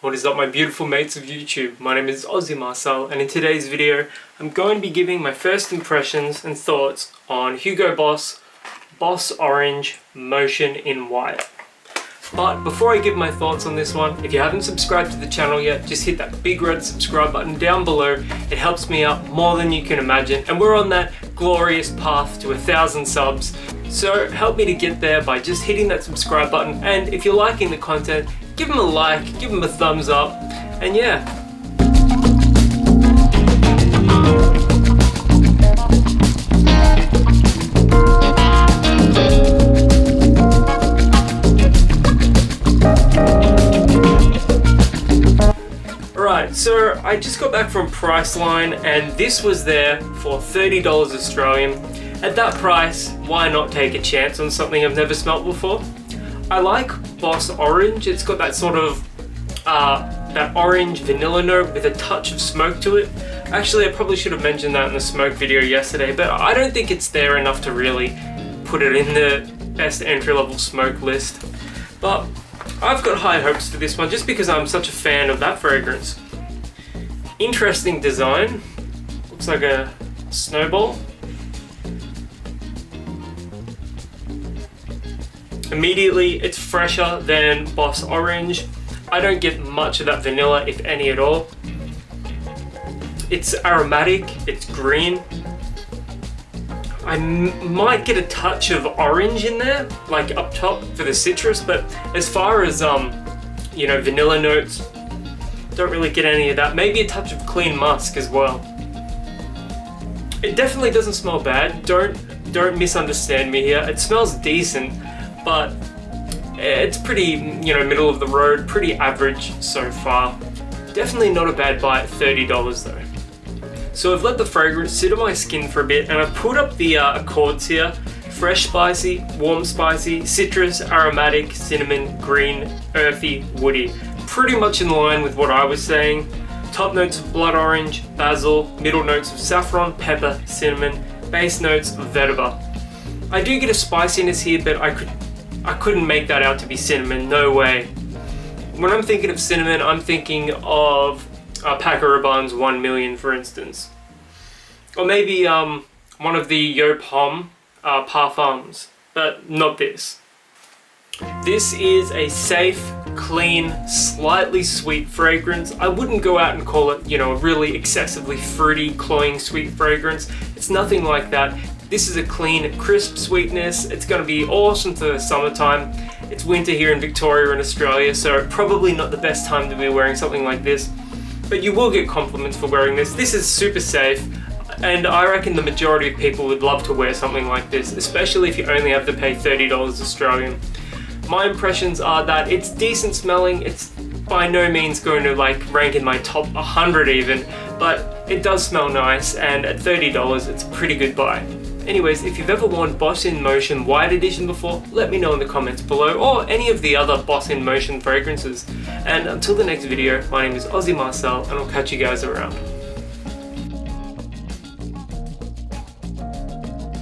What is up, my beautiful mates of YouTube? My name is Aussie Marcel, and in today's video I'm going to be giving my first impressions and thoughts on Hugo Boss Orange Motion in White. But before I give my thoughts on this one, if you haven't subscribed to the channel yet, just hit that big red subscribe button down below. It helps me out more than you can imagine, and we're on that glorious path to 1,000 subs. So help me to get there by just hitting that subscribe button, and if you're liking the content, give them a like, give them a thumbs up, and yeah. Alright, so I just got back from Priceline and this was there for $30 Australian. At that price, why not take a chance on something I've never smelt before? I like Boss Orange. It's got that sort of that orange vanilla note with a touch of smoke to it. Actually, I probably should have mentioned that in the smoke video yesterday, but I don't think it's there enough to really put it in the best entry-level smoke list. But I've got high hopes for this one just because I'm such a fan of that fragrance. Interesting design. Looks like a snowball. Immediately, it's fresher than Boss Orange. I don't get much of that vanilla, if any at all. It's aromatic, it's green. I might get a touch of orange in there, like up top for the citrus, but as far as, vanilla notes, don't really get any of that. Maybe a touch of clean musk as well. It definitely doesn't smell bad. Don't misunderstand me here. It smells decent, but it's pretty, middle of the road, pretty average so far. Definitely not a bad buy at $30 though. So I've let the fragrance sit on my skin for a bit and I've pulled up the accords here. Fresh spicy, warm spicy, citrus, aromatic, cinnamon, green, earthy, woody. Pretty much in line with what I was saying. Top notes of blood orange, basil, middle notes of saffron, pepper, cinnamon, base notes of vetiver. I do get a spiciness here, but I couldn't make that out to be cinnamon, no way. When I'm thinking of cinnamon, I'm thinking of Paco Rabanne's 1 Million, for instance. Or maybe one of the Yo Pomme parfums, but not this. This is a safe, clean, slightly sweet fragrance. I wouldn't go out and call it, a really excessively fruity, cloying sweet fragrance. It's nothing like that. This is a clean, crisp sweetness. It's going to be awesome for the summertime. It's winter here in Victoria and Australia, so probably not the best time to be wearing something like this. But you will get compliments for wearing this. This is super safe, and I reckon the majority of people would love to wear something like this, especially if you only have to pay $30 Australian. My impressions are that it's decent smelling. It's by no means going to rank in my top 100 even, but it does smell nice, and at $30 it's a pretty good buy. Anyways, if you've ever worn Boss in Motion White Edition before, let me know in the comments below, or any of the other Boss in Motion fragrances. And until the next video, my name is Aussie Marcel, and I'll catch you guys around.